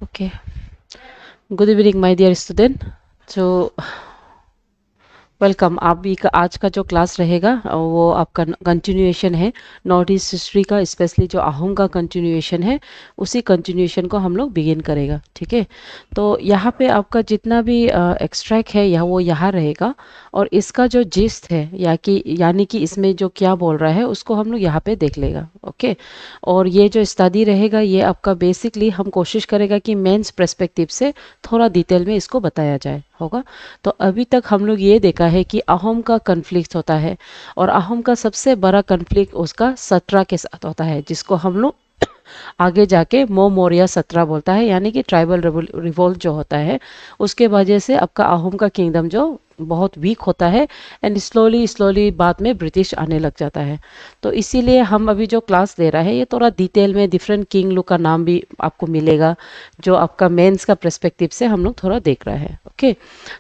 Okay. Good evening, my dear student. So, welcome. अभी का आज का जो क्लास रहेगा वो आपका कंटिन्यूएशन है नॉर्थ ईस्ट हिस्ट्री का, स्पेशली जो अहोम का कंटिन्यूएशन है उसी कंटिन्यूएशन को हम लोग बिगिन करेगा। ठीक है, तो यहाँ पे आपका जितना भी एक्सट्रैक्ट है यह वो यहाँ रहेगा और इसका जो जिस्ट है यानी कि इसमें जो क्या बोल रहा है उसको हम लोग यहाँ पे देख लेगा। ओके, और ये जो स्टडी रहेगा ये आपका बेसिकली हम कोशिश करेगा कि मेंस पर्सपेक्टिव से थोड़ा डिटेल में इसको बताया जाए होगा। तो अभी तक हम लोग ये देखा है कि अहोम का कन्फ्लिक्ट होता है और अहोम का सबसे बड़ा कन्फ्लिक्ट उसका सत्रा के साथ होता है, जिसको हम लोग आगे जाके मौर्य सत्रा बोलता है, यानी कि ट्राइबल रिवोल्ट जो होता है उसके वजह से आपका अहोम का किंगडम जो बहुत वीक होता है एंड स्लोली स्लोली बाद में ब्रिटिश आने लग जाता है। तो इसीलिए हम अभी जो क्लास दे रहा है ये थोड़ा डिटेल में डिफरेंट किंग लोग का नाम भी आपको मिलेगा जो आपका मेंस का पर्सपेक्टिव से हम लोग थोड़ा देख रहा है। ओके,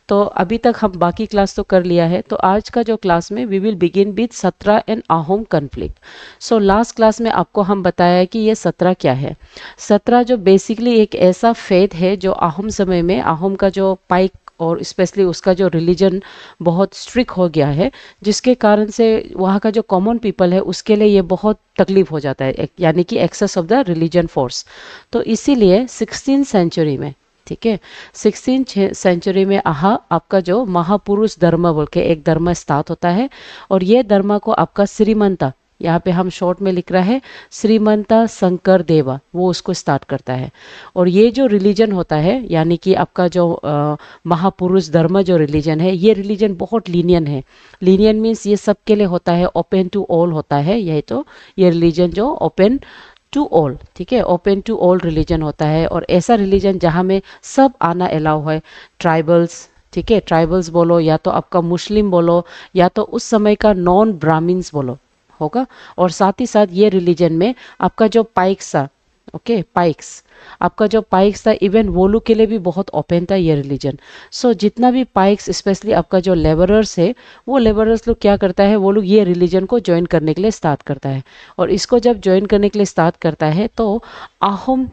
तो अभी तक हम बाकी क्लास तो कर लिया है, तो आज का जो क्लास में वी विल बिगिन विद सत्रा and Ahom conflict. So last class में आपको हम बताया कि ये सत्रा क्या है। सत्रा जो बेसिकली एक ऐसा फेथ है जो अहोम समय में अहोम का जो पाइक और स्पेशली उसका जो रिलीजन बहुत स्ट्रिक्ट हो गया है, जिसके कारण से वहाँ का जो कॉमन पीपल है उसके लिए ये बहुत तकलीफ हो जाता है, यानी कि excess of the religion force. तो इसीलिए 16 सेंचुरी में, ठीक है, 16 सेंचुरी में आपका जो महापुरुष धर्म बोल के एक धर्म स्टार्ट होता है और ये धर्म को आपका श्रीमंता, यहाँ पे हम शॉर्ट में लिख रहा है श्रीमंता शंकर देवा, वो उसको स्टार्ट करता है। और ये जो रिलीजन होता है यानी कि आपका जो महापुरुष धर्म जो रिलीजन है, ये रिलीजन बहुत लीनियन है। लीनियन मीन्स ये सबके लिए होता है, ओपन टू ऑल होता है। यही तो ये रिलीजन जो ओपन टू ऑल, ठीक है, ओपन टू ऑल रिलीजन होता है और ऐसा रिलीजन जहाँ में सब आना अलाउ है। ट्राइबल्स, ठीक है, ट्राइबल्स बोलो या तो आपका मुस्लिम बोलो या तो उस समय का नॉन ब्राह्मिन्स बोलो होगा। और साथ ही साथ ये रिलीजन में आपका जो पाइक्स था, ओके, पाइक्स, आपका जो पाइक्स था इवन वो लोग के लिए भी बहुत ओपन था ये रिलीजन। सो जितना भी पाइक्स स्पेशली आपका जो लेबरर्स है, वो लेबरर्स लोग क्या करता है, वो लोग ये रिलीजन को ज्वाइन करने के लिए स्टार्ट करता है। और इसको जब ज्वाइन करने के लिए स्टार्ट करता है तो अहोम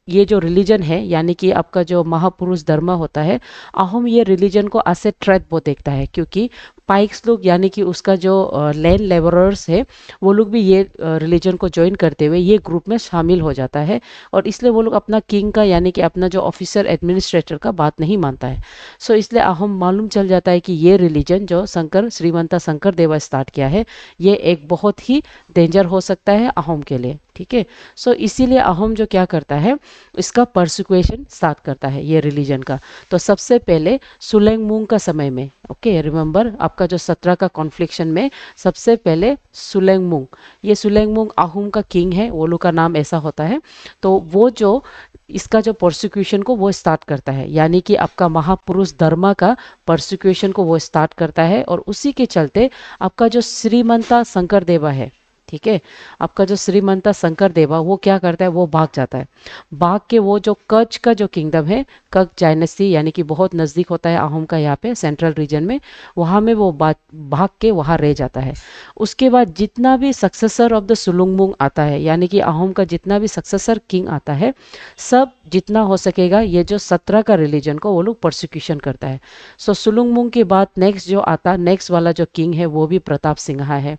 ये जो रिलीजन है यानी कि आपका जो महापुरुष धर्म होता है, अहोम ये रिलीजन को एज ए थ्रेट वो देखता है, क्योंकि पाइक्स लोग यानी कि उसका जो लैंड लेबरर्स है वो लोग भी ये रिलीजन को ज्वाइन करते हुए ये ग्रुप में शामिल हो जाता है और इसलिए वो लोग अपना किंग का यानी कि अपना जो ऑफिसर एडमिनिस्ट्रेटर का बात नहीं मानता है। सो इसलिए अहोम मालूम चल जाता है कि ये रिलीजन जो श्रीमंता शंकर देवा स्टार्ट किया है ये एक बहुत ही डेंजर हो सकता है अहोम के लिए। ठीक है, सो इसीलिए अहोम जो क्या करता है, इसका परसिक्यूशन स्टार्ट करता है ये रिलीजन का। तो सबसे पहले सुलेंगमुंग का समय में, ओके, रिमेंबर आपका जो 17 का कॉन्फ्लिक्शन में सबसे पहले सुलेंगमुंग, ये सुलेंगमुंग अहोम का किंग है, वो लोग का नाम ऐसा होता है। तो वो जो इसका जो प्रोसिक्यूशन को वो स्टार्ट करता है, यानी कि आपका महापुरुष धर्म का प्रोसिक्यूशन को वो स्टार्ट करता है और उसी के चलते आपका जो श्रीमंता शंकर देवा है, ठीक है, आपका जो श्रीमंता शंकर देवा वो क्या करता है, वो भाग जाता है। भाग के वो जो कच्छ का जो किंगडम है, कच्छ डायनेस्टी यानी कि बहुत नज़दीक होता है अहोम का, यहाँ पे सेंट्रल रीजन में, वहाँ में वो भाग के वहाँ रह जाता है। उसके बाद जितना भी सक्सेसर ऑफ द सुलुंगमुंग आता है, यानी कि अहोम का जितना भी सक्सेसर किंग आता है, सब जितना हो सकेगा ये जो 17 का रिलीजन को वो लोग प्रोसिक्यूशन करता है। सो सुलुंगमुंग के बाद नेक्स्ट जो आता, नेक्स्ट वाला जो किंग है वो भी प्रताप सिंहा है।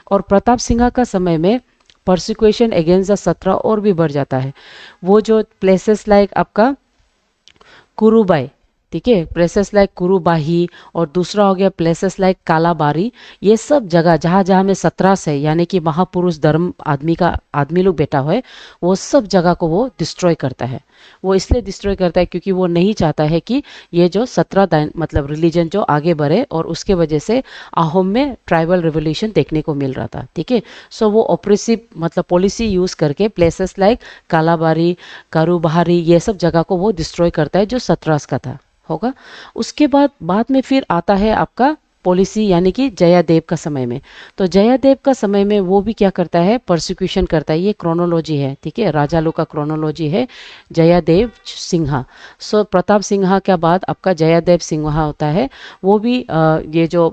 और प्रताप सिंहा का समय में परसिक्यूशन अगेंस्ट द 17 और भी बढ़ जाता है। वो जो प्लेसेस लाइक आपका कुरुबाई, ठीक है, प्लेसेस लाइक कुरुबाही और दूसरा हो गया प्लेसेस लाइक कालाबारी, ये सब जगह जहाँ जहाँ में 17 से यानी कि महापुरुष धर्म आदमी लोग बैठा हुआ है, वो सब जगह को वो डिस्ट्रॉय करता है। वो इसलिए डिस्ट्रॉय करता है क्योंकि वो नहीं चाहता है कि ये जो 17 मतलब रिलीजन जो आगे बढ़े, और उसके वजह से अहोम में ट्राइबल रिवोल्यूशन देखने को मिल रहा था। ठीक है, सो वो ऑपरेसिव मतलब पॉलिसी यूज करके प्लेसेस लाइक कालाबारी, कारूबहारी, ये सब जगह को वो डिस्ट्रॉय करता है जो 17 का था होगा। उसके बाद में फिर आता है आपका पॉलिसी यानी कि जयादेव का समय में। तो जयादेव का समय में वो भी क्या करता है, परसिक्यूशन करता है। ये क्रोनोलॉजी है, ठीक है, राजा लोग का क्रोनोलॉजी है, जयादेव सिंहा। सो प्रताप सिंहा के बाद आपका जयादेव सिंहा होता है, वो भी ये जो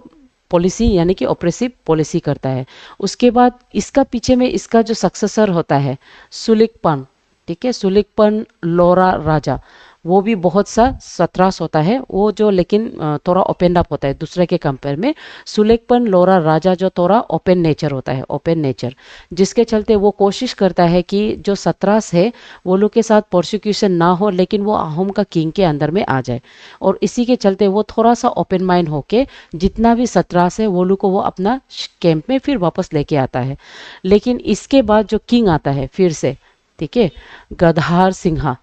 पॉलिसी यानी कि ऑपरेसिव पॉलिसी करता है। उसके बाद इसका पीछे में इसका जो सक्सेसर होता है सुलिकपन, ठीक है। सुलिकपन लोरा राजा वो भी बहुत सा सत्रास होता है वो जो, लेकिन थोड़ा ओपन अप होता है दूसरे के कंपेयर में। सुलेखपन लोरा राजा जो थोड़ा ओपन नेचर होता है, ओपन नेचर, जिसके चलते वो कोशिश करता है कि जो सत्रास है वो लोग के साथ प्रोसिक्यूशन ना हो, लेकिन वो अहोम का किंग के अंदर में आ जाए। और इसी के चलते वो थोड़ा सा ओपन माइंड होके जितना भी सत्रास है वो लोग को वो अपना कैंप में फिर वापस लेके आता है। लेकिन इसके बाद जो किंग आता है फिर से, ठीक है, गदहार सिंहा।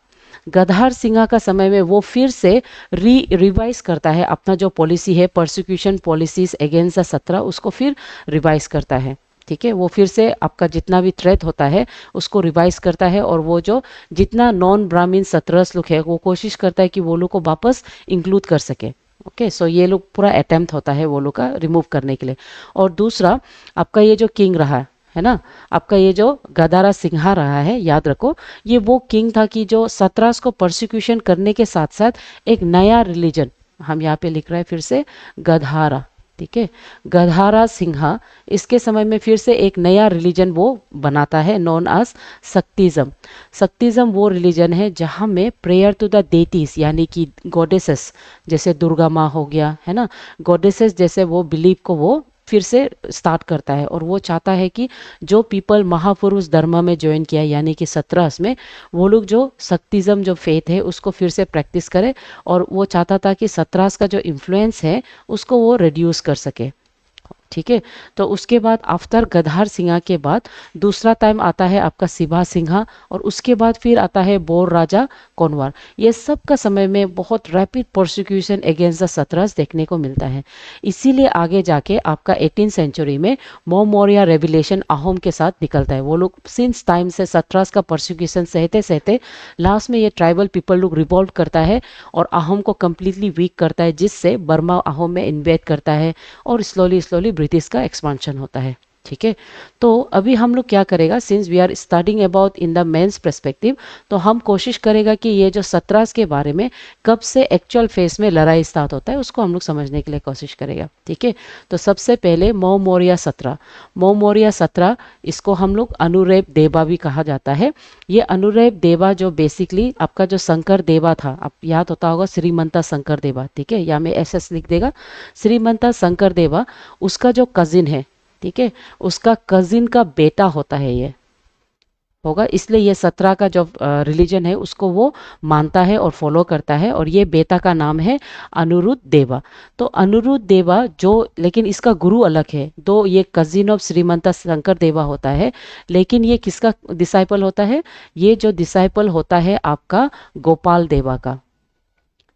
गदहार सिंहा का समय में वो फिर से रिवाइज करता है अपना जो पॉलिसी है, प्रोसिक्यूशन पॉलिसीज अगेंस्ट द सत्रह, उसको फिर रिवाइज करता है। ठीक है, वो फिर से आपका जितना भी थ्रेट होता है उसको रिवाइज करता है, और वो जो जितना नॉन ब्राह्मीण सत्रस लोग है वो कोशिश करता है कि वो लोग को वापस इंक्लूड कर सके। ओके, सो ये लोग पूरा अटेम्प्ट होता है वो लोग का रिमूव करने के लिए। और दूसरा आपका ये जो किंग रहा है ना, आपका ये जो गदारा सिंहा रहा है, याद रखो ये वो किंग था कि जो सत्रास को प्रोसिक्यूशन करने के साथ साथ एक नया रिलीजन, हम यहाँ पे लिख रहे हैं फिर से गधारा, ठीक है, गधारा सिंहा, इसके समय में फिर से एक नया रिलीजन वो बनाता है नॉन एज शक्तिज्म। शक्तिज्म वो रिलीजन है जहाँ में प्रेयर टू द डेटीज यानी कि गॉडेसेस, जैसे दुर्गा माँ हो गया है ना, गॉडेसेस जैसे वो बिलीव को वो फिर से स्टार्ट करता है। और वो चाहता है कि जो पीपल महापुरुष धर्म में ज्वाइन किया यानी कि सत्रहस में, वो लोग जो शक्तिज्म जो फेथ है उसको फिर से प्रैक्टिस करे, और वो चाहता था कि सत्रहस का जो इन्फ्लुएंस है उसको वो रिड्यूस कर सके। ठीक है, तो उसके बाद आफ्टर गदहार सिंहा के बाद दूसरा टाइम आता है आपका सिभा सिंहा, और उसके बाद फिर आता है बोर राजा कोनवार। ये सब का समय में बहुत रैपिड प्रोसिक्यूशन अगेंस्ट द सत्रस देखने को मिलता है। इसीलिए आगे जाके आपका 18th सेंचुरी में मोमोरिया रेविलेशन अहोम के साथ निकलता है। वो लोग सिंस टाइम से सत्रस का प्रोसिक्यूशन सहते सहते लास्ट में ये ट्राइबल पीपल लोग रिवॉल्व करता है और अहोम को कम्प्लीटली वीक करता है, जिससे बर्मा अहोम में इन्वेड करता है और स्लोली स्लोली ब्रिटिश का एक्सपांशन होता है। ठीक है, तो अभी हम लोग क्या करेगा, since we are starting about in the men's perspective, तो हम कोशिश करेगा कि ये जो सत्रास के बारे में कब से एक्चुअल फेस में लड़ाई स्टार्ट होता है उसको हम लोग समझने के लिए कोशिश करेगा। ठीक है, तो सबसे पहले मोमोरिया सत्रा। मोमोरिया सत्रा, इसको हम लोग अनुरेप देवा भी कहा जाता है। ये अनुरेप देवा जो बेसिकली आपका जो शंकर देवा था, आप याद होता होगा श्रीमंता शंकर देवा, ठीक है, या में एस लिख देगा, श्रीमंता शंकर देवा उसका जो कजिन है, ठीक है, उसका कजिन का बेटा होता है ये होगा, इसलिए ये सत्रह का जो रिलीजन है उसको वो मानता है और फॉलो करता है, और ये बेटा का नाम है अनुरुद्ध देवा। तो अनुरुद्ध देवा जो, लेकिन इसका गुरु अलग है, दो ये कजिन ऑफ श्रीमंता शंकर देवा होता है, लेकिन ये किसका डिसाइपल होता है, ये जो डिसाइपल होता है आपका गोपाल देवा का।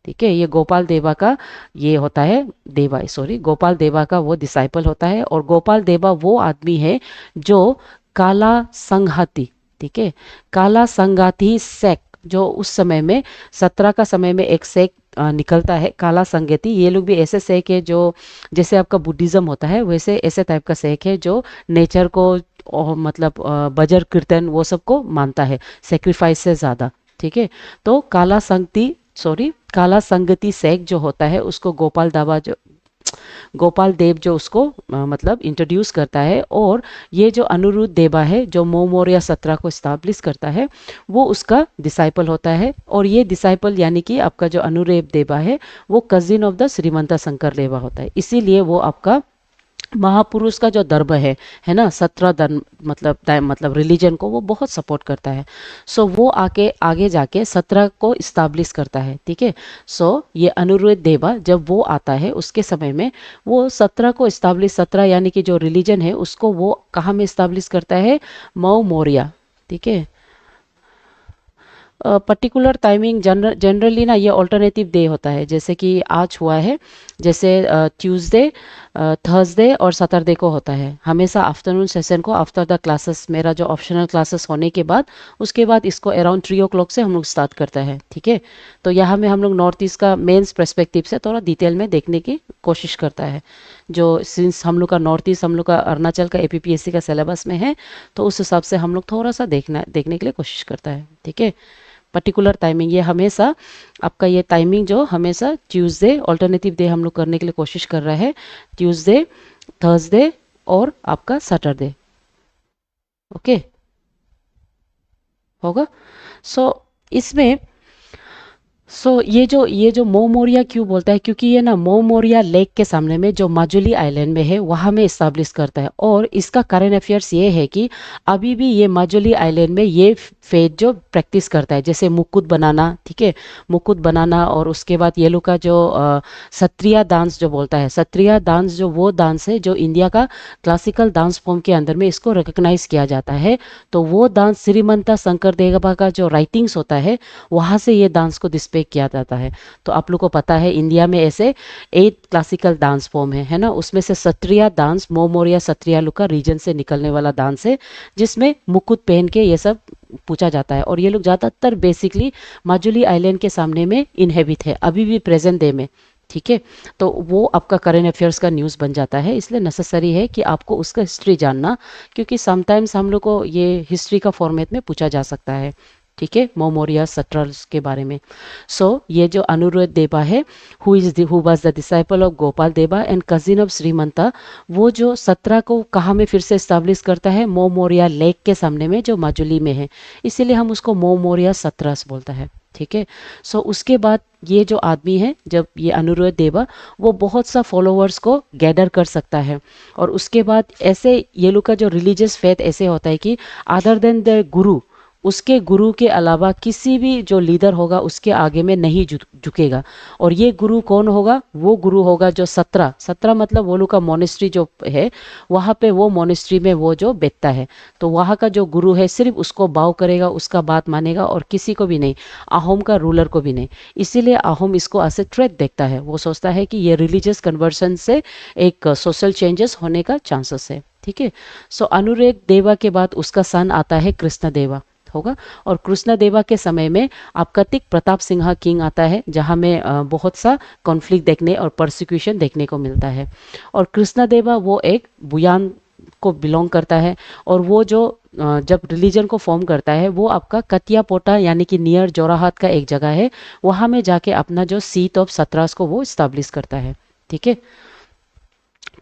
ठीक है, ये गोपाल देवा का ये होता है, देवा सॉरी गोपाल देवा का वो डिसाइपल होता है। और गोपाल देवा वो आदमी है जो काला संघाती, ठीक है, काला संघाती सेक, जो उस समय में सत्रह का समय में एक सेक निकलता है काला संगति। ये लोग भी ऐसे सेक है जो जैसे आपका बुद्धिज्म होता है वैसे ऐसे टाइप का सेक है जो नेचर को और मतलब बजर कीर्तन वो सब को मानता है सेक्रीफाइस से ज़्यादा। ठीक है, तो काला संगति सेक जो होता है उसको गोपाल देव जो उसको मतलब इंट्रोड्यूस करता है, और ये जो अनुरुद्ध देवा है जो मोमोरिया सत्रह को स्टैब्लिश करता है वो उसका डिसाइपल होता है। और ये डिसाइपल यानी कि आपका जो अनुरेप देवा है वो कजिन ऑफ द श्रीमंता शंकर देवा होता है, इसीलिए वो आपका महापुरुष का जो धर्म है ना, सत्रह धर्म मतलब रिलीजन को वो बहुत सपोर्ट करता है। सो वो आगे जाके सत्रह को इस्टाब्लिश करता है। ठीक है, सो ये अनुरुद्ध देवा जब वो आता है उसके समय में वो सत्रह को इस्टाब्लिश, सत्रह यानी कि जो रिलीजन है उसको वो कहाँ में इस्टाब्लिश करता है, मऊ मोरिया। ठीक है, पर्टिकुलर टाइमिंग जनरली ना ये ऑल्टरनेटिव डे होता है, जैसे कि आज हुआ है, जैसे ट्यूसडे, थर्सडे और सैटरडे को होता है हमेशा आफ्टरनून सेशन को आफ्टर द क्लासेस, मेरा जो ऑप्शनल क्लासेस होने के बाद उसके बाद इसको अराउंड 3 o'clock से हम लोग स्टार्ट करता है। ठीक है, तो यहाँ में हम लोग नॉर्थ ईस्ट का मेंस पर्सपेक्टिव से थोड़ा डिटेल में देखने की कोशिश करता है, जो सिंस हम लोग का नॉर्थ ईस्ट हम लोग का अरुणाचल का APPSC का सिलेबस में है, तो उस हिसाब से हम लोग थोड़ा सा देखने के लिए कोशिश करता है। ठीक है, पर्टिकुलर टाइमिंग ये हमेशा आपका ये टाइमिंग जो हमेशा ट्यूसडे ऑल्टरनेटिव डे हम लोग करने के लिए कोशिश कर रहा है, ट्यूसडे, थर्सडे और आपका सैटरडे। ओके, होगा। सो इसमें ये जो मो मोरिया क्यों बोलता है, क्योंकि ये ना मो मोरिया लेक के सामने में जो माजुली आइलैंड में है वहाँ में इस्ताब्लिश करता है। और इसका करंट अफेयर्स ये है कि अभी भी ये माजुली आइलैंड में ये फेथ जो प्रैक्टिस करता है, जैसे मुकुट बनाना, ठीक है, मुकुट बनाना। और उसके बाद ये लोग का जो सत्रिया डांस जो बोलता है, सत्रिया डांस जो वो डांस है जो इंडिया का क्लासिकल डांस फॉर्म के अंदर में इसको रिकग्नाइज किया जाता है। तो वो डांस श्रीमंता शंकर देवा का जो राइटिंग्स होता है वहाँ से ये डांस को डिस्प्ले किया जाता है। तो आप लोग को पता है इंडिया में ऐसे 8 क्लासिकल डांस फॉर्म है ना, उसमें से सत्रिया डांस मोमोरिया सत्रिया लोग का रीजन से निकलने वाला डांस है, जिसमें मुकुट पहन के ये सब पूछा जाता है। और ये लोग ज़्यादातर बेसिकली माजुली आइलैंड के सामने में इनहेबिट है अभी भी प्रेजेंट डे में, ठीक है। तो वो आपका करंट अफेयर्स का न्यूज़ बन जाता है, इसलिए नेसेसरी है कि आपको उसका हिस्ट्री जानना, क्योंकि समटाइम्स हम लोग को ये हिस्ट्री का फॉर्मेट में पूछा जा सकता है, ठीक है, मोमोरिया सत्रल्स के बारे में। ये जो अनुरुद्ध देवा है, who was the disciple of Gopal देवा एंड कजिन ऑफ श्रीमंता, वो जो 17 को कहाँ में फिर से इस्ताब्लिश करता है, मोमोरिया लेक के सामने में जो माजुली में है, इसीलिए हम उसको मोमोरिया सत्रस बोलता है, ठीक है। उसके बाद ये जो आदमी है, जब ये अनुरुद्ध देवा, वो बहुत सा फॉलोअर्स को गैदर कर सकता है। और उसके बाद ऐसे ये लोग का जो रिलीजियस फेथ ऐसे होता है कि अदर देन द गुरु, उसके गुरु के अलावा किसी भी जो लीडर होगा उसके आगे में नहीं झुकेगा। और ये गुरु कौन होगा, वो गुरु होगा जो 17 मतलब वो लोग का मोनेस्ट्री जो है, वहाँ पे वो मोनेस्ट्री में वो जो बैठता है, तो वहाँ का जो गुरु है सिर्फ उसको बाव करेगा, उसका बात मानेगा, और किसी को भी नहीं, अहोम का रूलर को भी नहीं। इसीलिए अहोम इसको ऐसे थ्रेट देखता है, वो सोचता है कि ये रिलीजियस कन्वर्सन से एक सोशल चेंजेस होने का चांसेस है, ठीक है। अनुरुद्ध देवा के बाद उसका सन आता है कृष्ण देवा होगा। और कृष्ण देवा के समय में आपका तिक प्रताप सिंह किंग आता है, जहाँ में बहुत सा कॉन्फ्लिक्ट देखने और परसिक्यूशन देखने को मिलता है। और कृष्ण देवा वो एक बुयान को बिलोंग करता है, और वो जो जब रिलीजन को फॉर्म करता है वो आपका कतिया पोटा यानी कि नियर जोराहाट का एक जगह है, वहाँ में जाके अपना जो सीट ऑफ सत्रास को वो इस्ताब्लिश करता है, ठीक है।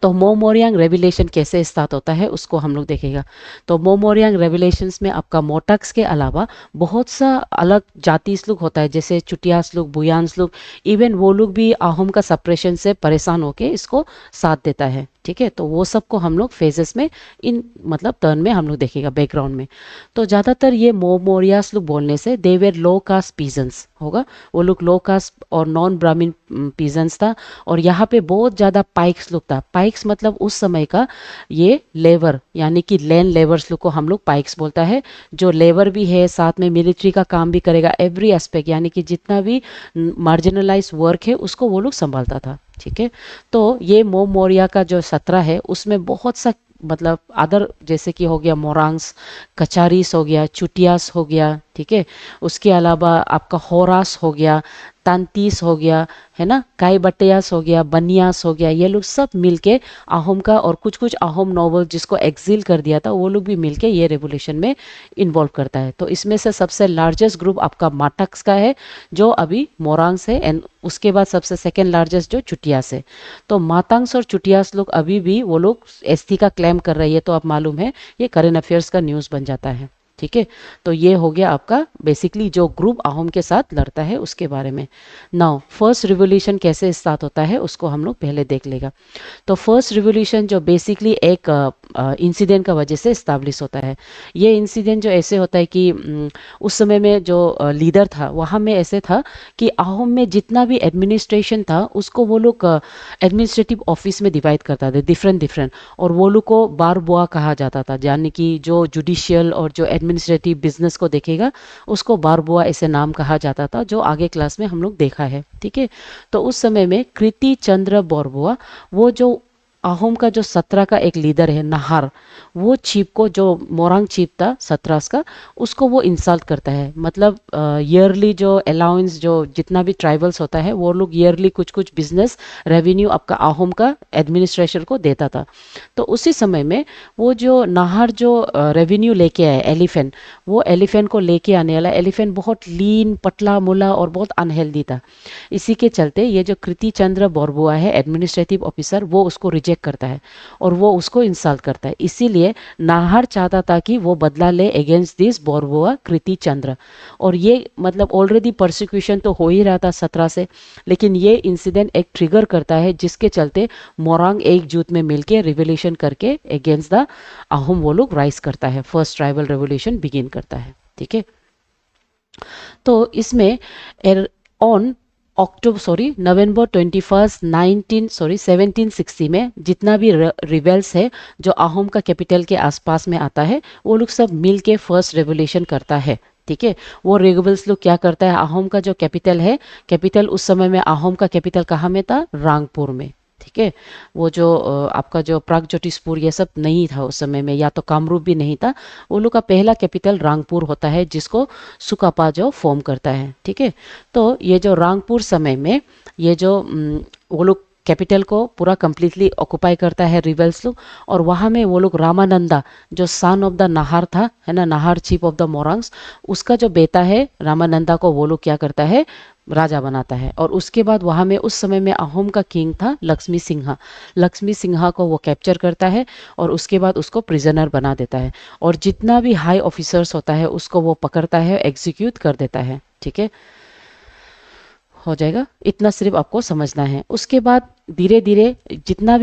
तो मोमोरियांग रेवलेशन कैसे स्टार्ट होता है उसको हम लोग देखेगा। तो मोमोरियांग रेवलेशंस में आपका मोटक्स के अलावा बहुत सा अलग जाति लोग होता है, जैसे चुटियास लोग, बुयान्स लोग, इवन वो लोग भी अहोम का सप्रेशन से परेशान होके इसको साथ देता है, ठीक है। तो वो सबको हम लोग फेजेस में इन मतलब टर्न में हम लोग देखेगा बैकग्राउंड में। तो ज़्यादातर ये मोमोरियास लोग बोलने से they were low caste peasants होगा, वो लोग लो कास्ट और नॉन ब्राह्मीण पीजन्स था। और यहाँ पे बहुत ज़्यादा पाइक्स लोग था। पाइक्स मतलब उस समय का ये लेबर यानी कि लैंड लेबर्स लोग को हम लोग पाइक्स बोलता है, जो लेबर भी है साथ में मिलिट्री का काम भी करेगा, एवरी एस्पेक्ट यानी कि जितना भी मार्जिनलाइज वर्क है उसको वो लोग संभालता था, ठीक है। तो ये मोमोरिया का जो 17 है उसमें बहुत सा मतलब अदर जैसे कि हो गया मोरांग्स, कचारीस हो गया, चुटियास हो गया, ठीक है। उसके अलावा आपका होरास हो गया, तांतीस हो गया, है ना, काई बटियास हो गया, बनियास हो गया, ये लोग सब मिलके अहोम का, और कुछ कुछ अहोम नोबल जिसको एक्सिल कर दिया था वो लोग भी मिलके ये रेवोल्यूशन में इन्वॉल्व करता है। तो इसमें से सबसे लार्जेस्ट ग्रुप आपका माटक्स का है जो अभी मोरांग्स है, एंड उसके बाद सबसे सेकेंड लार्जेस्ट जो चुटियास है। तो मातांग्स और चुटियास लोग अभी भी वो लोग एसटी का क्लेम कर रही है, तो आप मालूम है ये करंट अफेयर्स का न्यूज़ बन जाता है, ठीक है। तो ये हो गया आपका बेसिकली जो ग्रुप अहोम के साथ लड़ता है उसके बारे में। नाउ फर्स्ट रिवोल्यूशन कैसे स्टार्ट होता है उसको हम लोग पहले देख लेगा। तो फर्स्ट रिवोल्यूशन जो बेसिकली एक इंसिडेंट का वजह से इस्ताब्लिश होता है। ये इंसिडेंट जो ऐसे होता है कि उस समय में जो लीडर था वहाँ में ऐसे था कि अहोम में जितना भी एडमिनिस्ट्रेशन था उसको वो लोग एडमिनिस्ट्रेटिव ऑफिस में डिवाइड करता था, डिफरेंट डिफरेंट, और वो लोग को बार बुआ कहा जाता था, यानी कि जो जुडिशियल और जो एडमिनिस्ट्रेटिव बिजनेस को देखेगा उसको बार बुआ ऐसे नाम कहा जाता था, जो आगे क्लास में हम लोग देखा है, ठीक है। तो उस समय में कृति चंद्र बोरबुआ, वो जो अहोम का जो 17 का एक लीडर है नाहर, वो चीफ को, जो मोरांग चीफ था 17 का, उसको वो इंसल्ट करता है। मतलब ईयरली जो अलाउंस जो जितना भी ट्राइबल्स होता है वो लोग ईयरली कुछ कुछ बिजनेस रेवेन्यू आपका अहोम का एडमिनिस्ट्रेशन को देता था। तो उसी समय में वो जो नाहर जो रेवेन्यू लेके आए एलिफेंट, वो एलिफेंट को लेके आने वाला एलिफेंट बहुत लीन, पतला मुला और बहुत अनहेल्दी था। इसी के चलते ये जो कृति चंद्र बोरबुआ है एडमिनिस्ट्रेटिव ऑफिसर, वो उसको रिजेक्ट रिजेक्ट करता है और वो उसको इंसल्ट करता है। इसीलिए नाहर चाहता था कि वो बदला ले अगेंस्ट दिस बोरबुआ कृति चंद्र। और ये मतलब ऑलरेडी परसिक्यूशन तो हो ही रहा था 17 से, लेकिन ये इंसिडेंट एक ट्रिगर करता है जिसके चलते मोरांग एकजुट में मिलके रिवोल्यूशन करके अगेंस्ट द अहोम वो लोग राइज करता है, फर्स्ट ट्राइबल रेवोल्यूशन बिगिन करता है। ठीक है, तो इसमें ऑन नवंबर 21 1760 में जितना भी रिबेल्स है जो अहोम का कैपिटल के आसपास में आता है वो लोग सब मिल के फर्स्ट रेवोल्यूशन करता है। ठीक है, वो रेबल्स लोग क्या करता है, अहोम का जो कैपिटल है, कैपिटल उस समय में अहोम का कैपिटल कहाँ में था, रांगपुर में। ठीक है, वो जो आपका जो प्रागज्योतिषपुर ये सब नहीं था उस समय में, या तो कामरूप भी नहीं था। वो लोग का पहला कैपिटल रांगपुर होता है जिसको सुकापा जो फॉर्म करता है। ठीक है, तो ये जो रांगपुर समय में ये जो वो लोग कैपिटल को पूरा कंप्लीटली ऑक्युपाई करता है रिबेल्स लोग, और वहाँ में वो लोग रामानंदा जो सन ऑफ द नाहर था, है ना, नाहर चीफ ऑफ द मोरांग्स, उसका जो बेटा है रामानंदा को वो लोग क्या करता है, राजा बनाता है। और उसके बाद वहाँ में उस समय में अहोम का किंग था लक्ष्मी सिंहा, लक्ष्मी सिंहा को वो कैप्चर करता है और उसके बाद उसको प्रिजनर बना देता है, और जितना भी हाई ऑफिसर्स होता है उसको वो पकड़ता है, एग्जीक्यूट कर देता है। ठीक है, हो जाएगा, इतना सिर्फ आपको समझना है। उसके बाद धीरे धीरे जितना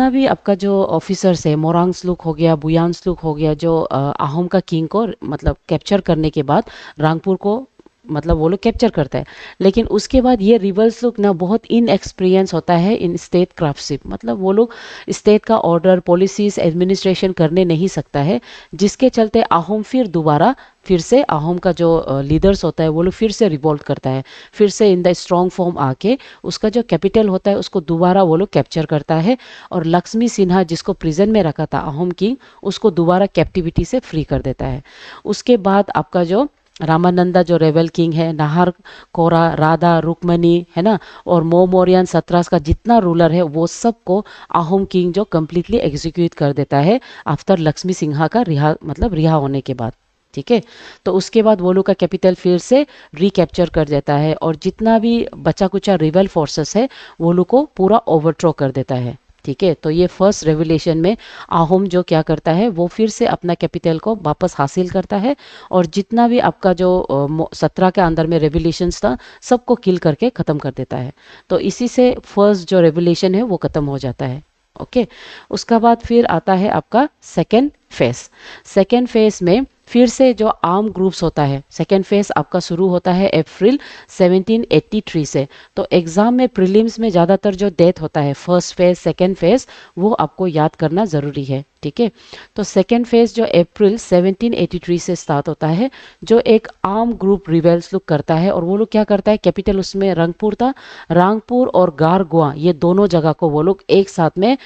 भी आपका जो ऑफिसर्स है, मोरांग्स लुक हो गया, बुयांस लुक हो गया, जो अहोम का किंग को मतलब कैप्चर करने के बाद रांगपुर को मतलब वो लोग कैप्चर करता है। लेकिन उसके बाद ये रिबल्स लोग ना बहुत इनएक्सपीरियंस होता है इन स्टेट क्राफ्टशिप, मतलब वो लोग स्टेट का ऑर्डर पॉलिसीज एडमिनिस्ट्रेशन करने नहीं सकता है, जिसके चलते अहोम फिर से अहोम का जो लीडर्स होता है वो लोग फिर से रिवोल्ट करता है, फिर से इन द स्ट्रॉन्ग फॉर्म आके उसका जो कैपिटल होता है उसको दोबारा वो लोग कैप्चर करता है, और लक्ष्मी सिन्हा जिसको प्रिजन में रखा था अहोम किंग, उसको दोबारा कैप्टिविटी से फ्री कर देता है। उसके बाद आपका जो रामानंदा जो रेबल किंग है, नाहर कोरा, राधा, रुक्मणी, है ना, और मोमोरियन सत्रास का जितना रूलर है वो सबको अहोम किंग जो कंप्लीटली एग्जीक्यूट कर देता है आफ्टर लक्ष्मी सिन्हा का रिहा होने के बाद। ठीक है, तो उसके बाद वो लोग का कैपिटल फिर से रिकैप्चर कर देता है, और जितना भी बचा कुचा रिबल फोर्सेस है वो लोग को पूरा ओवरथ्रो कर देता है। ठीक है, तो ये फर्स्ट रेवोल्यूशन में अहोम जो क्या करता है वो फिर से अपना कैपिटल को वापस हासिल करता है, और जितना भी आपका जो 17 के अंदर में रेवोल्यूशंस था सबको किल करके ख़त्म कर देता है। तो इसी से फर्स्ट जो रेवोल्यूशन है वो ख़त्म हो जाता है। ओके, उसका बाद फिर आता है आपका सेकेंड फेज। सेकेंड फेज में फिर से जो आर्म ग्रुप्स होता है, सेकेंड फेज आपका शुरू होता है अप्रैल 1783 से। तो एग्जाम में प्रीलिम्स में ज़्यादातर जो डेट होता है फर्स्ट फेज सेकेंड फेज वो आपको याद करना ज़रूरी है। ठीक है, तो सेकेंड फेज जो अप्रैल 1783 से स्टार्ट होता है, जो एक आर्म ग्रुप रिबेल्स लोग करता है, और वो लोग क्या करता है, कैपिटल उसमें रंगपुर था, रांगपुर और गारगुआ ये दोनों जगह को वो लोग एक साथ में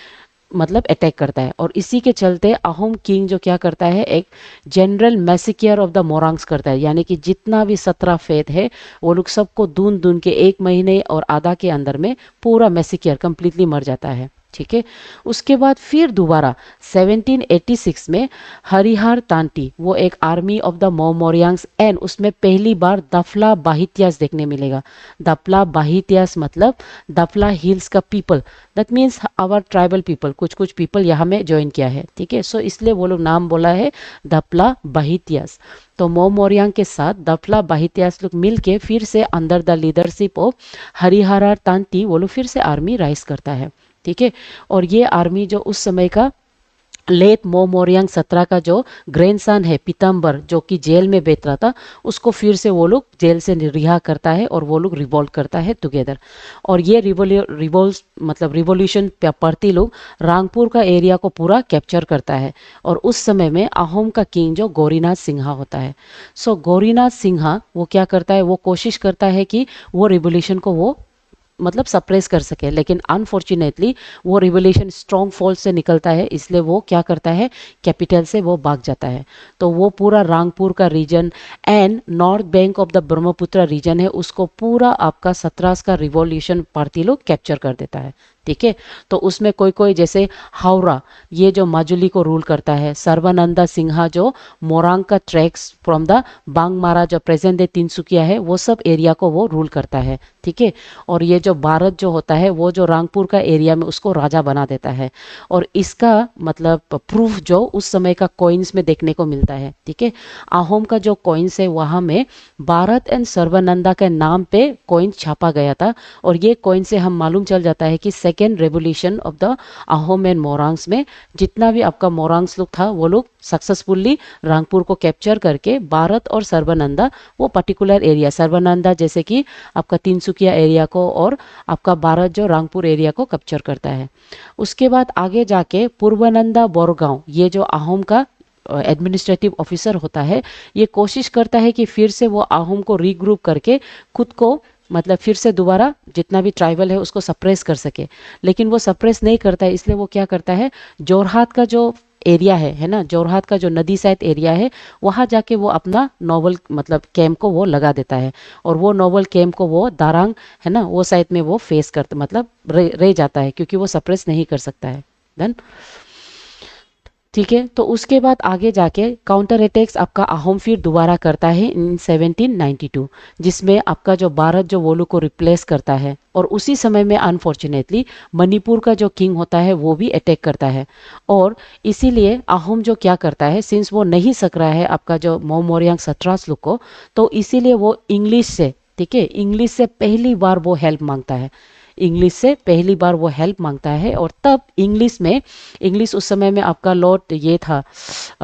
मतलब अटैक करता है। और इसी के चलते अहोम किंग जो क्या करता है, एक जनरल मैसिकियर ऑफ द मोरांग्स करता है, यानी कि जितना भी 17 फेथ है वो लोग सबको दून दून के 1 महीने और आधा के अंदर में पूरा मैसिकियर कंप्लीटली मर जाता है। ठीक है, उसके बाद फिर दोबारा 1786 में हरिहर तांटी वो एक आर्मी ऑफ द मोमोरियांग्स, एंड उसमें पहली बार दफला बाहित्यास देखने मिलेगा। दफला बाहित्यास मतलब दफला हिल्स का people, that means our tribal people, कुछ कुछ पीपल यहाँ में ज्वाइन किया है। ठीक है, सो इसलिए वो लोग नाम बोला है दफला बाहित्यास। तो मोमोरियांग के साथ दफला बाहित्यास लोग मिल के फिर से under the leadership of Harihar Tanti वो लोग फिर से आर्मी राइज करता है। ठीक है, और ये आर्मी जो उस समय का लेट मोमोरियांग 17 का जो ग्रैंडसन है पीताम्बर, जो कि जेल में बैठ रहा था, उसको फिर से वो लोग जेल से रिहा करता है और वो लोग रिवोल्ट करता है टुगेदर। और ये रिवोल्यूशन पार्टी लोग रांगपुर का एरिया को पूरा कैप्चर करता है, और उस समय में अहोम का किंग जो गौरीनाथ सिन्हा होता है। सो गौरीनाथ सिन्हा वो क्या करता है, वो कोशिश करता है कि वो रिवोल्यूशन को वो मतलब सप्रेस कर सके, लेकिन अनफॉर्चुनेटली वो रिवोल्यूशन स्ट्रॉन्ग फोर्स से निकलता है, इसलिए वो क्या करता है, कैपिटल से वो भाग जाता है। तो वो पूरा रांगपुर का region and north bank of the Brahmaputra region है, उसको पूरा आपका 17 का रिवोल्यूशन पार्टी लोग कैप्चर कर देता है। ठीक है। तो उसमें कोई कोई जैसे हावड़ा, ये जो माजुली को रूल करता है, सर्बानंदा सिन्हा जो मोरांग का ट्रैक्स फ्रॉम द बांगमारा जो प्रेजेंट डे तिनसुकिया है, वो सब एरिया को वो रूल करता है, ठीक है। और ये जो भारत जो होता है वो जो रांगपुर का एरिया में उसको राजा बना देता है। और इसका मतलब प्रूफ जो उस समय का कॉइन्स में देखने को मिलता है, ठीक है। आहोम का जो कॉइन्स है वहाँ में भारत एंड सर्बानंदा के नाम पे कॉइन छापा गया था। और ये कॉइन से हम मालूम चल जाता है कि second revolution of the Ahom and Morangs में जितना भी आपका मोरांग्स लोग था वो लोग सक्सेसफुली रांगपुर को कैप्चर करके भारत और सर्बानंदा वो पर्टिकुलर एरिया, सर्बानंदा जैसे कि आपका तिनसुकिया एरिया को और आपका भारत जो रांगपुर एरिया को कैप्चर करता है। उसके बाद आगे जाके पूर्वानंदा बोरगांव, ये जो आहोम का एडमिनिस्ट्रेटिव ऑफिसर होता है, ये कोशिश करता है कि फिर से वो आहोम को रीग्रुप करके खुद को मतलब फिर से दोबारा जितना भी ट्राइबल है उसको सप्रेस कर सके। लेकिन वो सप्रेस नहीं करता है, इसलिए वो क्या करता है, जोरहाट का जो एरिया है ना, जोरहाट का जो नदी साइड एरिया है, वहाँ जाके वो अपना नोवल मतलब कैंप को वो लगा देता है। और वो नोवल कैंप को वो दारांग है ना वो साइड में वो फेस करता मतलब रह जाता है, क्योंकि वो सप्रेस नहीं कर सकता है। देन ठीक है। तो उसके बाद आगे जाके काउंटर अटैक्स आपका आहोम फिर दोबारा करता है इन 1792, जिसमें आपका जो भारत जो वोलू को रिप्लेस करता है। और उसी समय में अनफॉर्चुनेटली मणिपुर का जो किंग होता है वो भी अटैक करता है। और इसीलिए आहोम जो क्या करता है, सिंस वो नहीं सक रहा है आपका जो मोमोरियांग सत्रास लोग को, तो इसीलिए वो इंग्लिश से, ठीक है, इंग्लिश से पहली बार वो हेल्प मांगता है। इंग्लिश से पहली बार वो हेल्प मांगता है। और तब इंग्लिश में, इंग्लिश उस समय में आपका लॉर्ड ये था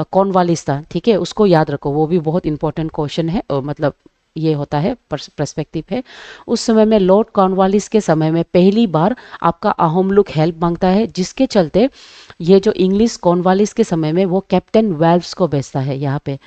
कॉर्नवालिस था, ठीक है, उसको याद रखो, वो भी बहुत इंपॉर्टेंट क्वेश्चन है और मतलब ये होता है पर्सपेक्टिव है। उस समय में लॉर्ड कॉर्नवालिस के समय में पहली बार आपका आहोम लोग हेल्प मांगता है, जिसके चलते ये जो इंग्लिश कॉर्नवालिस के समय में वो कैप्टन वेल्स को भेजता है। यहाँ पे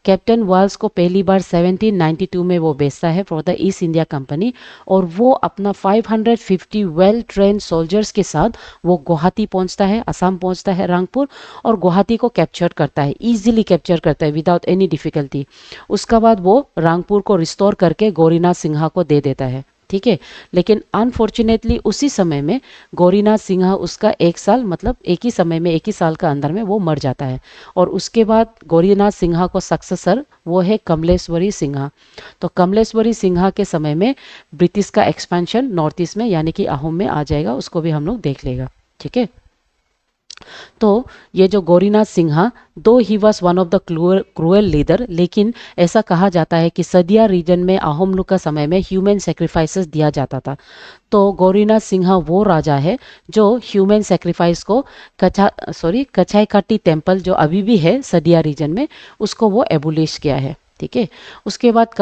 कैप्टन वेल्स को पहली बार 1792 में वो भेजता है for the east India company. और वो अपना 550 वेल ट्रेन सोल्जर्स के साथ वो गुवाहाटी पहुंचता है, असम पहुंचता है, रांगपुर, और गुवाहाटी को कैप्चर करता है, इजीली कैप्चर करता है विदाउट एनी डिफिकल्टी। उसका बाद वो रांगपुर को रिस्टोर करके गौरीनाथ सिन्हा को दे देता है, ठीक है। लेकिन अनफॉर्चुनेटली उसी समय में गौरीनाथ सिन्हा उसका एक साल मतलब एक ही समय में एक ही साल का अंदर में वो मर जाता है। और उसके बाद गौरीनाथ सिन्हा को सक्सेसर वो है कमलेश्वरी सिन्हा। तो कमलेश्वरी सिन्हा के समय में ब्रिटिश का एक्सपेंशन नॉर्थ ईस्ट में यानी कि आहोम में आ जाएगा, उसको भी हम लोग देख लेगा, ठीक है। तो ये जो गौरीनाथ सिन्हा, दो he was one of the cruel leader, लेकिन ऐसा कहा जाता है कि सदिया रीजन में आहोम लोग का समय में ह्यूमन सेक्रीफाइसेस दिया जाता था। तो गौरीनाथ सिन्हा वो राजा है जो ह्यूमन सेक्रीफाइस को कछाईकाटी टेम्पल जो अभी भी है सदिया रीजन में, उसको वो एबुलिश किया है, ठीक है। उसके बाद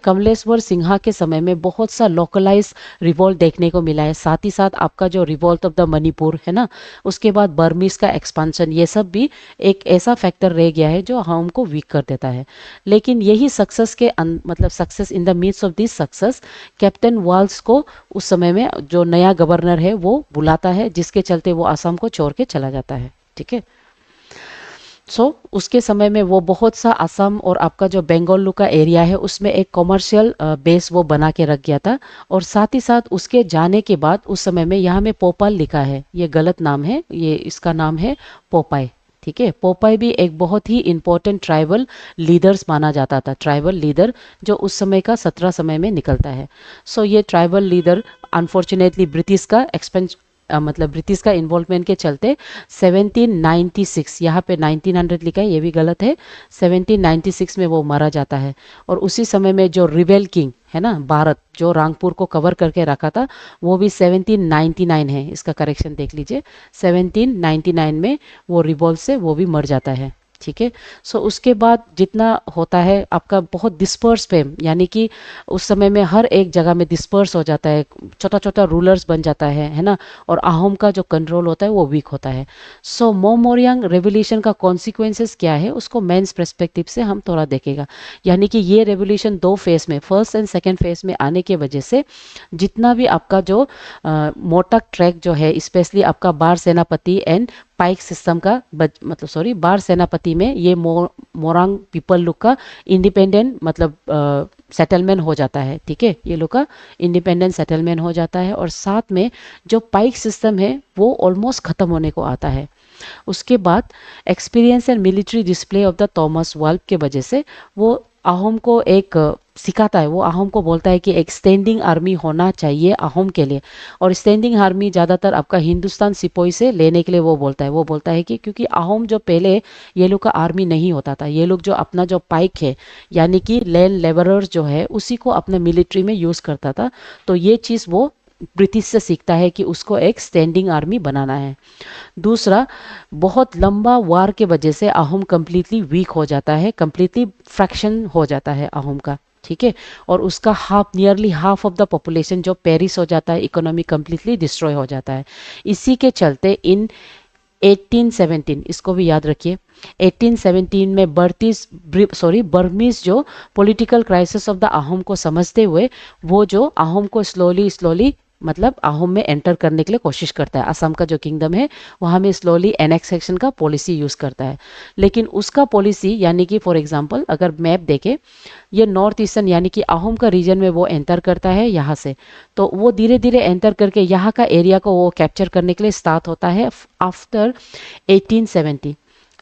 कमलेश्वर सिन्हा के समय में बहुत सा लोकलाइज रिवॉल्ट देखने को मिला है। साथ ही साथ आपका जो रिवॉल्ट ऑफ द मणिपुर है ना, उसके बाद बर्मीज का एक्सपांशन, ये सब भी एक ऐसा फैक्टर रह गया है जो हमको वीक कर देता है। लेकिन यही सक्सेस के मतलब success in the midst of this success, captain Welsh को उस समय में जो नया गवर्नर है वो बुलाता है, जिसके चलते वो असम को छोड़ के चला जाता है, ठीक है। उसके समय में वो बहुत सा असम और आपका जो बंगाल का एरिया है उसमें एक कॉमर्शियल बेस वो बना के रख गया था। और साथ ही साथ उसके जाने के बाद उस समय में यहाँ में पोपाल लिखा है, ये गलत नाम है, ये इसका नाम है पोपाई, ठीक है। पोपाई भी एक बहुत ही इंपॉर्टेंट ट्राइबल लीडर्स माना जाता था, ट्राइबल लीडर जो उस समय का 17 समय में निकलता है। ये ट्राइबल लीडर अनफॉर्चुनेटली ब्रिटिश का मतलब ब्रिटिश का इन्वॉल्वमेंट के चलते 1796, यहाँ पे 1900 लिखा है, ये भी गलत है, 1796 में वो मारा जाता है। और उसी समय में जो रिबेल किंग है ना भारत, जो रांगपुर को कवर करके रखा था, वो भी 1799 है, इसका करेक्शन देख लीजिए, 1799 में वो रिवॉल्ट से वो भी मर जाता है, ठीक है। उसके बाद जितना होता है आपका बहुत डिस्पर्स फेम, यानी कि उस समय में हर एक जगह में डिस्पर्स हो जाता है, छोटा छोटा रूलर्स बन जाता है ना। और आहोम का जो कंट्रोल होता है वो वीक होता है। मोमोरियांग रेवोल्यूशन का कॉन्सिक्वेंसेस क्या है उसको मेंस पर्सपेक्टिव से हम थोड़ा देखेगा। यानी कि ये रेवोल्यूशन दो फेज में, फर्स्ट एंड सेकेंड फेज में आने के वजह से जितना भी आपका जो मोटक ट्रैक जो है, स्पेशली आपका बार सेनापति एंड पाइक सिस्टम का मतलब सॉरी बार सेनापति में ये मोरांग पीपल लोग का इंडिपेंडेंट मतलब सेटलमेंट हो जाता है। ठीक है, ये लोग का इंडिपेंडेंट सेटलमेंट हो जाता है और साथ में जो पाइक सिस्टम है वो ऑलमोस्ट ख़त्म होने को आता है। उसके बाद experience and military display of the Thomas valve के वजह से वो अहोम को एक सिखाता है, वो अहोम को बोलता है कि एक स्टैंडिंग आर्मी होना चाहिए अहोम के लिए। और स्टैंडिंग आर्मी ज़्यादातर आपका हिंदुस्तान सिपोही से लेने के लिए वो बोलता है कि क्योंकि अहोम जो पहले ये लोग का आर्मी नहीं होता था, ये लोग जो अपना जो पाइक है यानी कि लैंड लेबरर्स जो है उसी को अपने मिलिट्री में यूज़ करता था। तो ये चीज़ वो ब्रिटिश से सीखता है कि उसको एक स्टैंडिंग आर्मी बनाना है। दूसरा, बहुत लंबा वार के वजह से अहोम कम्प्लीटली वीक हो जाता है, कम्प्लीटली फ्रैक्शन हो जाता है अहोम का। ठीक है, और उसका nearly half of the population जो पेरिस हो जाता है, इकोनॉमी कम्प्लीटली डिस्ट्रॉय हो जाता है। इसी के चलते इन 1817, इसको भी याद रखिए, 1817 में बर्मीज जो political crisis of the Ahom को समझते हुए वो जो अहोम को स्लोली मतलब अहोम में एंटर करने के लिए कोशिश करता है। असम का जो किंगडम है वहाँ में स्लोली एनेक्सेशन का पॉलिसी यूज़ करता है। लेकिन उसका पॉलिसी यानी कि फॉर एग्जांपल अगर मैप देखें, ये नॉर्थ ईस्टर्न यानी कि अहोम का रीजन में वो एंटर करता है यहाँ से, तो वो धीरे धीरे एंटर करके यहाँ का एरिया को वो कैप्चर करने के लिए स्टार्ट होता है आफ्टर 1870।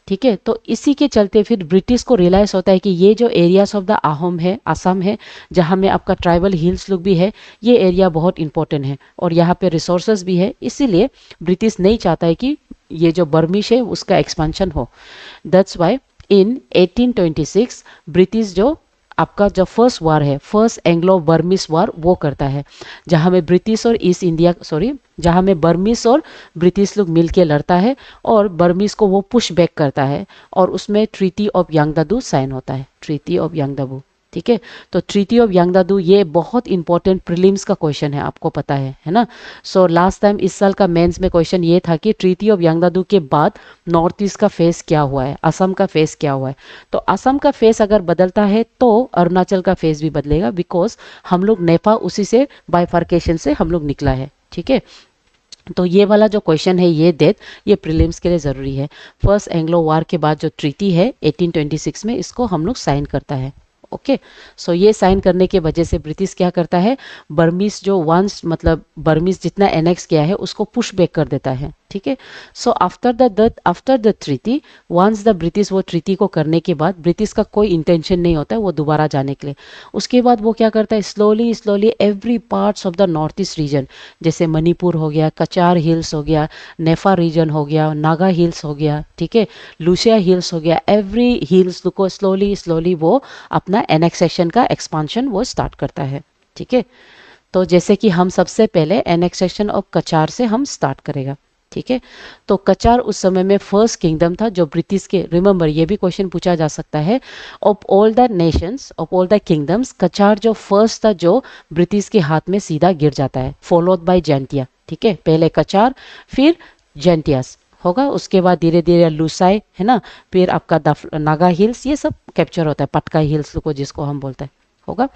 ठीक है, तो इसी के चलते फिर ब्रिटिश को रियलाइज होता है कि ये जो एरियाज ऑफ द अहोम है, असम है, जहाँ में आपका ट्राइबल हिल्स लोग भी है, ये एरिया बहुत इंपॉर्टेंट है और यहाँ पे रिसोर्सेज भी है। इसीलिए ब्रिटिश नहीं चाहता है कि ये जो बर्मिश है उसका एक्सपेंशन हो। दैट्स वाई इन 1826 ब्रिटिश जो आपका जो फर्स्ट वार है, फर्स्ट एंग्लो बर्मिस वार, वो करता है जहाँ में ब्रिटिश और ईस्ट इंडिया जहाँ में बर्मिस और ब्रिटिश लोग मिलके लड़ता है और बर्मिस को वो पुश बैक करता है और उसमें ट्रीटी ऑफ यांगदादू साइन होता है, ट्रीटी ऑफ यांगदाबू। ठीक है, तो ट्रीटी ऑफ यांगदादू ये बहुत इंपॉर्टेंट प्रीलिम्स का क्वेश्चन है, आपको पता है ना। सो लास्ट टाइम इस साल का मेंस में क्वेश्चन ये था कि ट्रीटी ऑफ यांगदादू के बाद नॉर्थ ईस्ट का फेस क्या हुआ है, असम का फेस क्या हुआ है। तो असम का फेस अगर बदलता है तो अरुणाचल का फेस भी बदलेगा, बिकॉज हम लोग नेपा उसी से बाइफर्केशन से हम लोग निकला है। ठीक है, तो ये वाला जो क्वेश्चन है ये ये प्रीलिम्स के लिए ज़रूरी है। फर्स्ट एंग्लो वार के बाद जो ट्रीटी है 1826 में, इसको हम लोग साइन करता है। ओके, सो ये साइन करने के वजह से ब्रिटिश क्या करता है, बर्मीज जो वंस मतलब बर्मीज जितना एनेक्स किया है उसको पुश बैक कर देता है। ठीक है, so after the treaty, once the British वो ट्रीटी को करने के बाद ब्रिटिश का कोई इंटेंशन नहीं होता है वो दोबारा जाने के लिए। उसके बाद वो क्या करता है, slowly every parts of the north east region, जैसे मणिपुर हो गया, कचार हिल्स हो गया, नेफा रीजन हो गया, नागा हिल्स हो गया, ठीक है, लुसिया हिल्स हो गया, एवरी हिल्स को स्लोली वो अपना एनेक्सेशन का एक्सपांशन वो स्टार्ट करता है। ठीक है, तो जैसे कि हम सबसे पहले एनेक्सेशन ऑफ कचार से हम स्टार्ट करेगा। ठीक है, तो कचार उस समय में फर्स्ट किंगडम था जो ब्रिटिश के, रिमेंबर ये भी क्वेश्चन पूछा जा सकता है, of all the nations, of all the kingdoms, Cachar जो फर्स्ट था जो ब्रिटिश के हाथ में सीधा गिर जाता है, फॉलोड बाय जैंतिया। ठीक है, पहले कचार फिर जैंतियास होगा, उसके बाद धीरे धीरे लुसाई है ना, फिर आपका नागा हिल्स, ये सब कैप्चर होता है, पटकाई हिल्स को जिसको हम बोलते हैं होगा।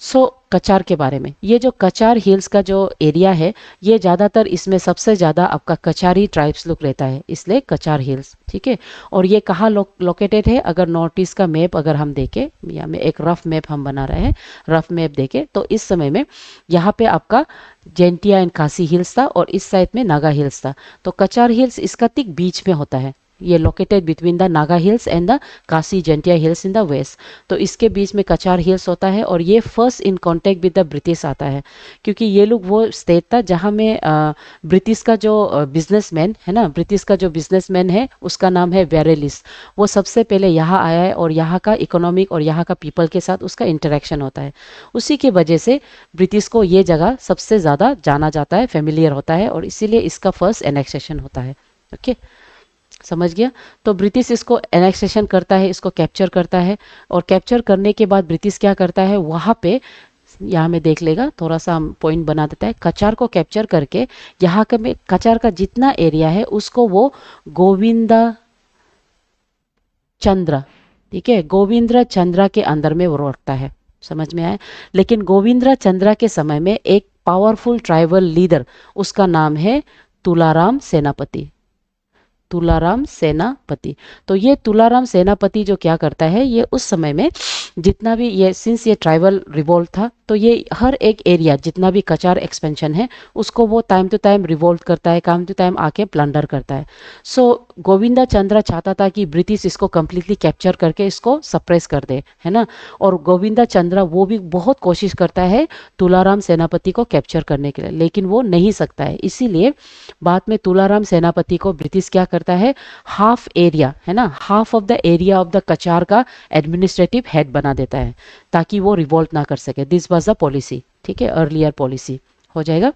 सो कचार के बारे में, ये जो कचार हिल्स का जो एरिया है ये ज़्यादातर इसमें सबसे ज़्यादा आपका कचारी ट्राइब्स लोग रहता है, इसलिए कचार हिल्स। ठीक है, और ये कहाँ लोकेटेड है, अगर नॉर्थ ईस्ट का मैप अगर हम देखें, या में एक रफ मैप हम बना रहे हैं, रफ मैप देखें तो इस समय में यहाँ पे आपका जैंतिया एंड कासी हिल्स था और इस साइड में नागा हिल्स था। तो कचार हिल्स इसका ठीक बीच में होता है, ये located between the Naga hills and the Khasi Jaintia hills in the west. तो इसके बीच में कचार हिल्स होता है और ये first in contact with the British आता है, क्योंकि ये लोग वो स्टेट था जहाँ में ब्रिटिश का जो बिजनेसमैन है ना, ब्रिटिश का जो बिजनेसमैन है उसका नाम है वेरेलिस, वो सबसे पहले यहाँ आया है और यहाँ का इकोनॉमिक और यहाँ का पीपल के साथ उसका इंटरेक्शन होता है। उसी की वजह से ब्रिटिश को ये जगह सबसे ज़्यादा जाना जाता है, फेमिलियर होता है, और इसीलिए इसका फर्स्ट एनेक्सेशन होता है। ओके, समझ गया। तो ब्रिटिश इसको एनेक्सेशन करता है, इसको कैप्चर करता है, और कैप्चर करने के बाद ब्रिटिश क्या करता है, वहाँ पे यहाँ में देख लेगा, थोड़ा सा हम पॉइंट बना देता है, कचार को कैप्चर करके यहाँ का में कचार का जितना एरिया है उसको वो गोविंदा चंद्र, ठीक है, गोविंद्र चंद्र के अंदर में वो रखता है। समझ में आया। लेकिन गोविंद्र चंद्र के समय में एक पावरफुल ट्राइबल लीडर, उसका नाम है तुलाराम सेनापति। तुलाराम सेनापति। तो ये तुलाराम सेनापति जो क्या करता है, ये उस समय में जितना भी ये सिंस ये ट्राइबल रिवोल्ट था, तो ये हर एक एरिया जितना भी कचार एक्सपेंशन है उसको वो टाइम टू टाइम रिवोल्ट करता है, टाइम टू टाइम आके प्लंडर करता है। सो गोविंदा चंद्र चाहता था कि ब्रिटिश इसको कम्प्लीटली कैप्चर करके इसको सप्रेस कर दे, है ना। और गोविंदा चंद्र वो भी बहुत कोशिश करता है तुलाराम सेनापति को कैप्चर करने के लिए, लेकिन वो नहीं सकता है। इसीलिए बाद में तुलाराम सेनापति को ब्रिटिश क्या करता है, हाफ एरिया, है ना, half of the area of the Cachar का एडमिनिस्ट्रेटिव हेड बना देता है ताकि वो रिवोल्ट ना कर सके। दिस वाज द पॉलिसी, ठीक है, अर्लियर पॉलिसी हो जाएगा।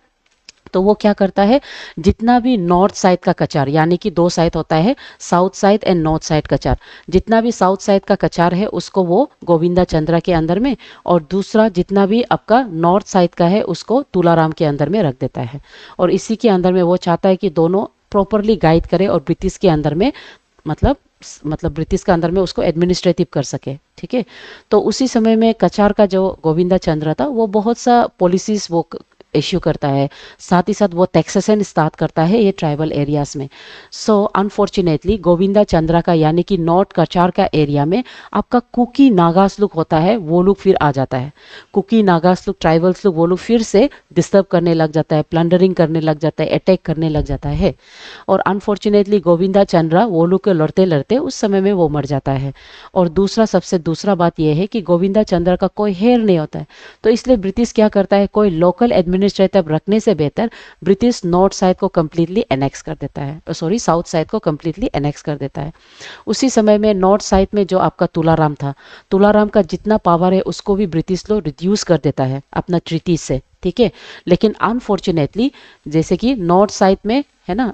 तो वो क्या करता है, जितना भी नॉर्थ साइड का कचार, यानी कि दो साइड होता है, south side and north side Cachar, जितना भी साउथ साइड का कचार है उसको वो गोविंदा चंद्र के अंदर में, और दूसरा जितना भी आपका नॉर्थ साइड का है उसको तुलाराम के अंदर में रख देता है। और इसी के अंदर में वो चाहता है कि दोनों प्रॉपरली गाइड करे और ब्रिटिश के अंदर में मतलब ब्रिटिश के अंदर में उसको एडमिनिस्ट्रेटिव कर सके, ठीक है। तो उसी समय में कचार का जो गोविंदा चंद्र था वो बहुत सा पॉलिसीज वो इश्यू करता है, साथ ही साथ वो टैक्सेशन स्टार्ट करता है ये ट्राइबल एरियाज में। सो अनफॉर्चुनेटली गोविंदा चंद्रा का यानी कि नॉर्थ कचार का एरिया में आपका कुकी नागास लोग होता है, वो लोग फिर आ जाता है। कुकी नागास लोग, ट्राइबल्स लोग, वो लोग फिर से डिस्टर्ब करने लग जाता है, प्लंडरिंग करने लग जाता है, अटैक करने लग जाता है। और अनफॉर्चुनेटली गोविंदा चंद्रा वो लोग के लड़ते लड़ते उस समय में वो मर जाता है। और दूसरा बात यह है कि गोविंदा चंद्रा का कोई हेयर नहीं होता है, तो इसलिए ब्रिटिश क्या करता है, कोई लोकल एडमिनिस्ट्रेटर रखने से बेहतर ब्रिटिश नॉर्थ साइड को कम्प्लीटली एनेक्स कर देता है, सॉरी साउथ साइड को कम्प्लीटली एनेक्स कर देता है। उसी समय में नॉर्थ साइड में जो आपका तुलाराम था, तुलाराम का जितना पावर है उसको भी ब्रिटिश लोग रिड्यूस कर देता है अपना ट्रीटी से, ठीक है। लेकिन अनफॉर्चुनेटली जैसे कि नॉर्थ साइड में, है ना,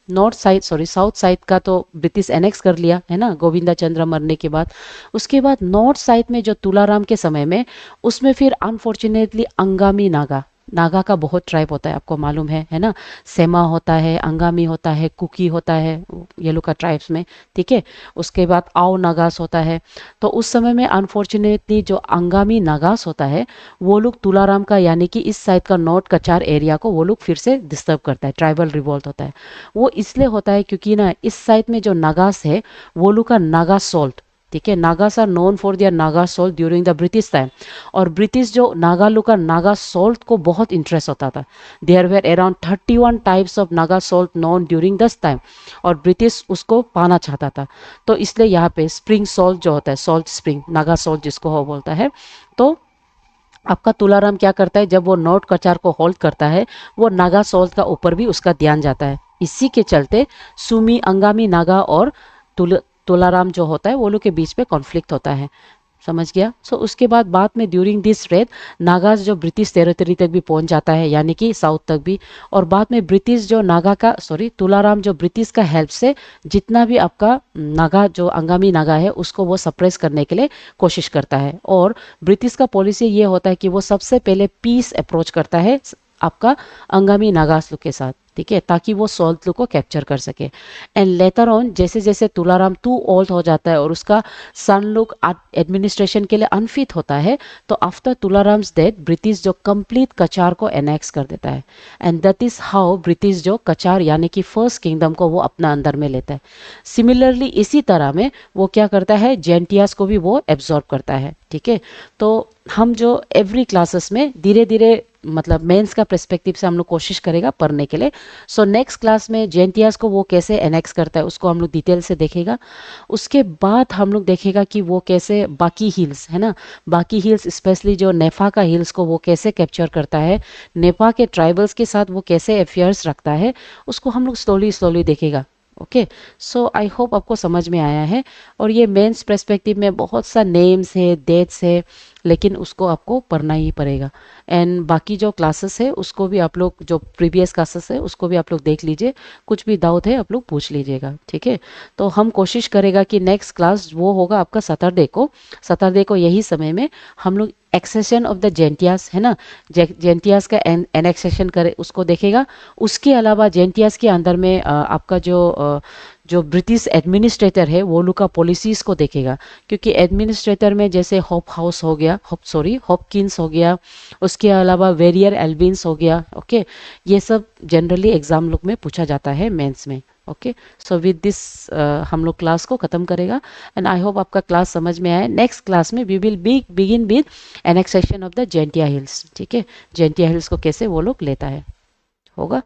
साउथ साइड का तो ब्रिटिश एनेक्स कर लिया, है ना, गोविंदा चंद्र मरने के बाद। उसके बाद नॉर्थ साइड में जो तुलाराम के समय में, उसमें फिर अनफॉर्चुनेटली अंगामी नागा, नागा का बहुत ट्राइब होता है, आपको मालूम है ना। सेमा होता है, अंगामी होता है, कुकी होता है ये लोग का ट्राइब्स में, ठीक है। उसके बाद आओ नागास होता है। तो उस समय में अनफॉर्चुनेटली जो अंगामी नागास होता है वो लोग तुलाराम का यानी कि इस साइड का नॉर्थ कचार एरिया को वो लोग फिर से डिस्टर्ब करता है, ट्राइबल रिवोल्ट होता है। वो इसलिए होता है क्योंकि ना इस साइड में जो नागास है वो लोग का नागा सॉल्ट, ठीक है, Nagas are known for their Naga salt during the British time. और ब्रिटिश जो नागा लोग का नागा सॉल्ट को बहुत इंटरेस्ट होता था। There were around 31 types of Naga salt known during this time, और ब्रिटिश उसको पाना चाहता था। तो इसलिए यहाँ पे स्प्रिंग सॉल्ट जो होता है, सॉल्ट स्प्रिंग, नागा सॉल्ट जिसको वो बोलता है, तो आपका तुलाराम क्या करता है, जब वो नॉर्थ कचार को होल्ड करता है वो नागा सॉल्ट का ऊपर भी उसका ध्यान जाता है। इसी के चलते सुमी, अंगामी नागा और तुलाराम जो होता है वो लोग के बीच में कॉन्फ्लिक्ट होता है, समझ गया। सो उसके बाद में ड्यूरिंग दिस रेड नागाज जो ब्रिटिश टेरिटरी तक भी पहुंच जाता है, यानी कि साउथ तक भी। और बाद में ब्रिटिश जो तुलाराम जो ब्रिटिश का हेल्प से जितना भी आपका नागा जो अंगामी नागा है उसको वो सप्रेस करने के लिए कोशिश करता है। और ब्रिटिश का पॉलिसी ये होता है कि वो सबसे पहले पीस अप्रोच करता है आपका अंगामी नागास लोग के साथ, ठीक है, ताकि वो सॉल्ट लोग को कैप्चर कर सके। एंड लेटर ऑन जैसे जैसे तुलाराम टू ओल्ड हो जाता है और उसका सन लोग एडमिनिस्ट्रेशन के लिए अनफिट होता है, तो आफ्टर तुलाराम्स डेथ ब्रिटिश जो कंप्लीट कचार को एनेक्स कर देता है। And that is how British जो कचार यानी कि फर्स्ट किंगडम को वो अपना अंदर में लेता है। सिमिलरली इसी तरह में वो क्या करता है, जेंटियास को भी वो एब्जॉर्ब करता है, ठीक है। तो हम जो एवरी क्लासेस में धीरे धीरे मतलब मेंस का पर्सपेक्टिव से हम लोग कोशिश करेगा पढ़ने के लिए। सो नेक्स्ट क्लास में जेंटियास को वो कैसे एनेक्स करता है उसको हम लोग डिटेल से देखेगा। उसके बाद हम लोग देखेगा कि वो कैसे बाकी हिल्स, है ना, बाकी हिल्स स्पेशली जो नेफा का हिल्स को वो कैसे कैप्चर करता है, नेफा के ट्राइबल्स के साथ वो कैसे अफेयर्स रखता है, उसको हम लोग स्लोली देखेगा। ओके, सो आई होप आपको समझ में आया है। और ये मेंस पर्सपेक्टिव में बहुत सा नेम्स है, डेट्स है, लेकिन उसको आपको पढ़ना ही पड़ेगा। एंड बाकी जो क्लासेस है उसको भी आप लोग, जो प्रीवियस क्लासेस है उसको भी आप लोग देख लीजिए, कुछ भी डाउट है आप लोग पूछ लीजिएगा, ठीक है। तो हम कोशिश करेगा कि नेक्स्ट क्लास वो होगा आपका सैटरडे को यही समय में हम लोग एक्सेशन ऑफ द जेंटियास, है ना, जेंटियास का एनेक्सेशन करे उसको देखेगा। उसके अलावा जेंटियास के अंदर में आपका जो ब्रिटिश एडमिनिस्ट्रेटर है वो लोग का पॉलिसीज को देखेगा, क्योंकि एडमिनिस्ट्रेटर में जैसे हॉपकिंस हो गया, उसके अलावा वेरियर एल्विन्स हो गया, ओके, ये सब जनरली एग्जाम लोग में पूछा जाता है मेंस में, ओके, सो विद दिस हम लोग क्लास को ख़त्म करेगा। एंड आई होप आपका क्लास समझ में आया। नेक्स्ट क्लास में we will begin with annexation of the Jaintia hills. ठीक है, जेंटिया हिल्स को कैसे वो लोग लेता है होगा।